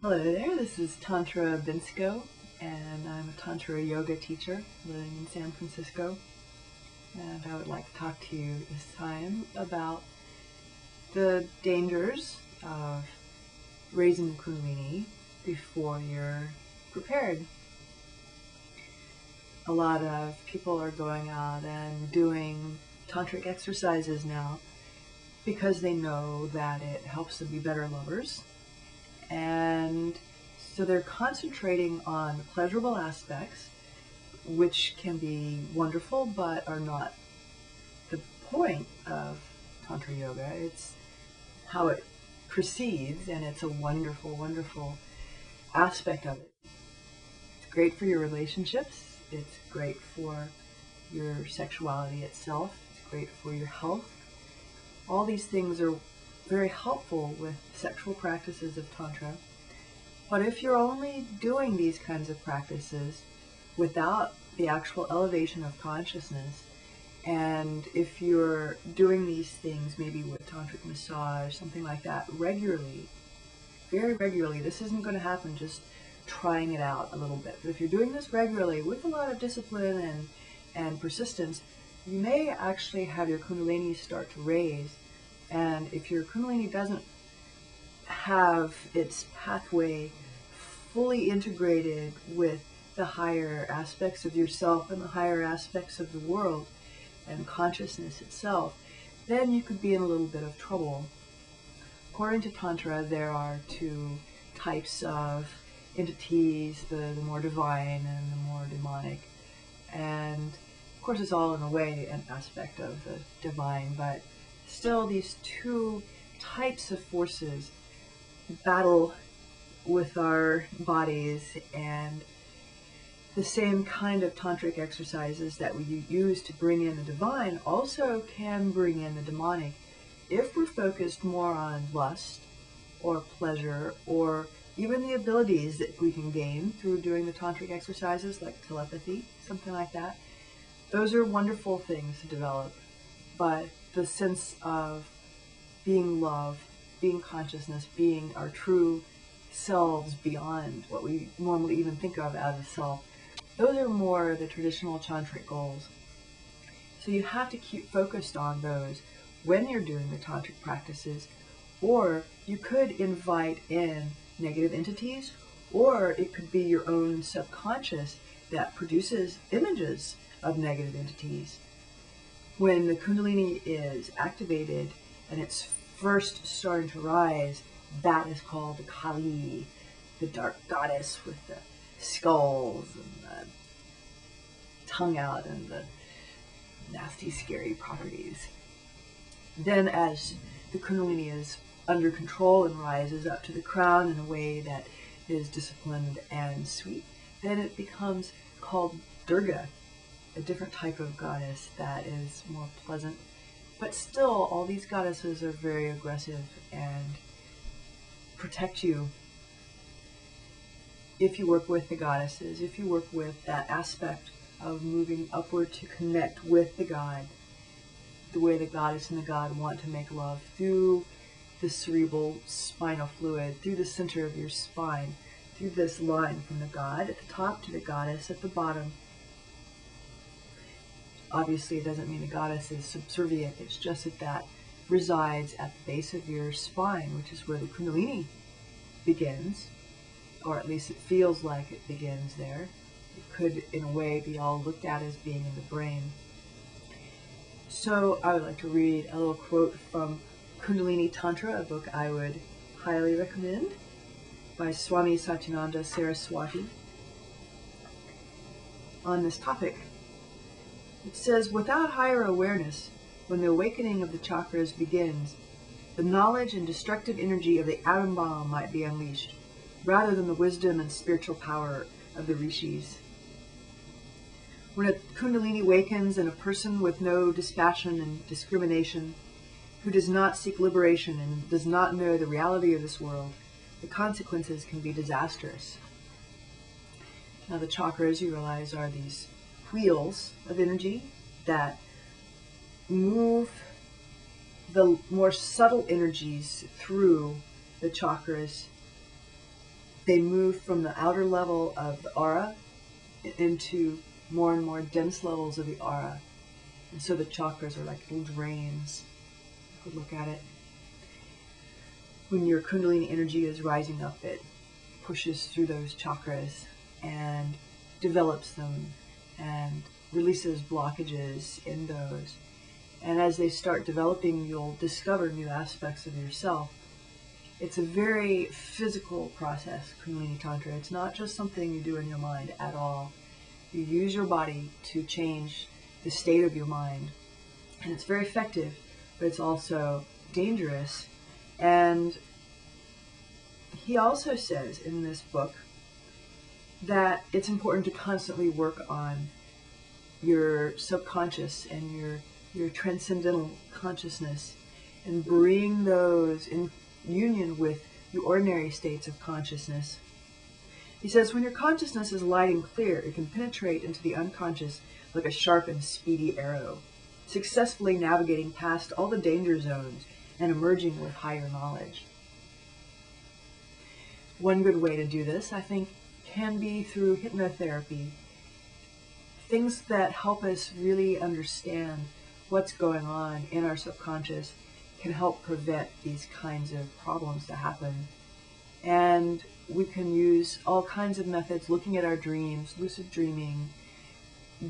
Hello there, this is Tantra Bensko, and I'm a Tantra yoga teacher living in San Francisco. And I would like to talk to you this time about the dangers of raising the Kundalini before you're prepared. A lot of people are going out and doing tantric exercises now because they know that it helps them be better lovers. And so they're concentrating on the pleasurable aspects, which can be wonderful, but are not the point of Tantra Yoga. It's how it proceeds, and it's a wonderful, wonderful aspect of it. It's great for your relationships. It's great for your sexuality itself. It's great for your health. All these things are very helpful with sexual practices of Tantra. But if you're only doing these kinds of practices without the actual elevation of consciousness, and if you're doing these things maybe with tantric massage, something like that, regularly, very regularly, this isn't going to happen just trying it out a little bit. But if you're doing this regularly with a lot of discipline and persistence, you may actually have your Kundalini start to raise. And if your Kundalini doesn't have its pathway fully integrated with the higher aspects of yourself and the higher aspects of the world and consciousness itself, then you could be in a little bit of trouble. According to Tantra, there are two types of entities, the more divine and the more demonic. And of course, it's all in a way an aspect of the divine, but still these two types of forces battle with our bodies, and the same kind of tantric exercises that we use to bring in the divine also can bring in the demonic if we're focused more on lust or pleasure, or even the abilities that we can gain through doing the tantric exercises like telepathy, something like that. Those are wonderful things to develop, but the sense of being love, being consciousness, being our true selves beyond what we normally even think of as a self, those are more the traditional tantric goals. So you have to keep focused on those when you're doing the tantric practices, or you could invite in negative entities, or it could be your own subconscious that produces images of negative entities. When the Kundalini is activated and it's first starting to rise, that is called the Kali, the dark goddess with the skulls and the tongue out and the nasty, scary properties. Then as the Kundalini is under control and rises up to the crown in a way that is disciplined and sweet, then it becomes called Durga, a different type of goddess that is more pleasant. But still, all these goddesses are very aggressive and protect you. If you work with the goddesses, if you work with that aspect of moving upward to connect with the God, the way the goddess and the God want to make love, through the cerebral spinal fluid, through the center of your spine, through this line from the God at the top to the goddess at the bottom. Obviously, it doesn't mean the goddess is subservient. It's just that resides at the base of your spine, which is where the Kundalini begins, or at least it feels like it begins there. It could, in a way, be all looked at as being in the brain. So I would like to read a little quote from Kundalini Tantra, a book I would highly recommend, by Swami Saraswati, on this topic. It says, without higher awareness, when the awakening of the chakras begins, the knowledge and destructive energy of the atom bomb might be unleashed, rather than the wisdom and spiritual power of the rishis. When a Kundalini awakens in a person with no dispassion and discrimination, who does not seek liberation and does not know the reality of this world, the consequences can be disastrous. Now the chakras, you realize, are these wheels of energy that move the more subtle energies through the chakras They move from the outer level of the aura into more and more dense levels of the aura. And so the chakras are like little drains. You could look at it. When your Kundalini energy is rising up, it pushes through those chakras and develops them and releases blockages in those. And as they start developing, you'll discover new aspects of yourself. It's a very physical process, Kundalini Tantra. It's not just something you do in your mind at all. You use your body to change the state of your mind. And it's very effective, but it's also dangerous. And he also says in this book that it's important to constantly work on your subconscious and your transcendental consciousness and bring those in union with the ordinary states of consciousness. He says, when your consciousness is light and clear, it can penetrate into the unconscious like a sharp and speedy arrow, successfully navigating past all the danger zones and emerging with higher knowledge. One good way to do this, I think, can be through hypnotherapy. Things that help us really understand what's going on in our subconscious can help prevent these kinds of problems to happen. And we can use all kinds of methods, looking at our dreams, lucid dreaming,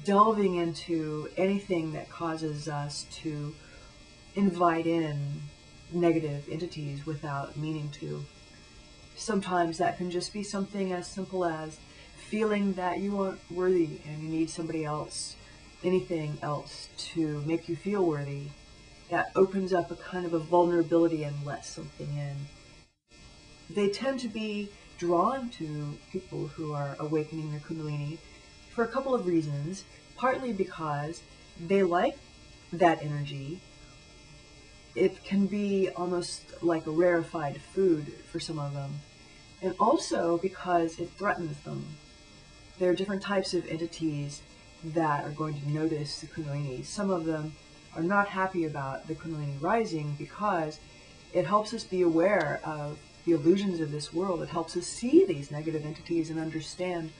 delving into anything that causes us to invite in negative entities without meaning to. Sometimes that can just be something as simple as feeling that you aren't worthy and you need somebody else, anything else to make you feel worthy. That opens up a kind of a vulnerability and lets something in. They tend to be drawn to people who are awakening their Kundalini for a couple of reasons, partly because they like that energy. It can be almost like a rarefied food for some of them, and also because it threatens them. There are different types of entities that are going to notice the Kundalini. Some of them are not happy about the Kundalini rising because it helps us be aware of the illusions of this world. It helps us see these negative entities and understand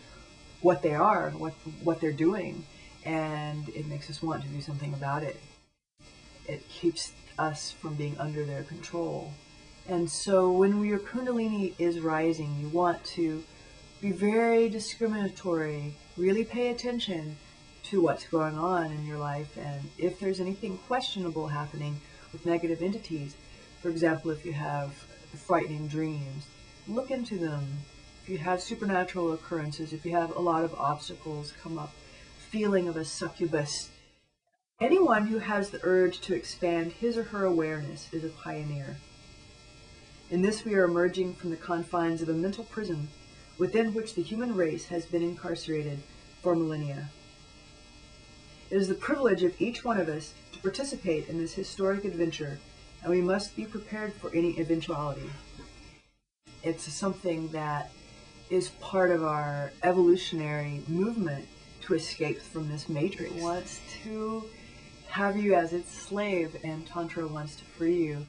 what they are, what they're doing, and it makes us want to do something about it. It keeps us from being under their control. And so when your Kundalini is rising, you want to be very discriminatory, really pay attention to what's going on in your life, and if there's anything questionable happening with negative entities, for example, if you have frightening dreams, look into them. If you have supernatural occurrences, if you have a lot of obstacles come up, feeling of a succubus, anyone who has the urge to expand his or her awareness is a pioneer. In this we are emerging from the confines of a mental prison within which the human race has been incarcerated for millennia. It is the privilege of each one of us to participate in this historic adventure, and we must be prepared for any eventuality. It's something that is part of our evolutionary movement to escape from this matrix. It wants to have you as its slave, and Tantra wants to free you.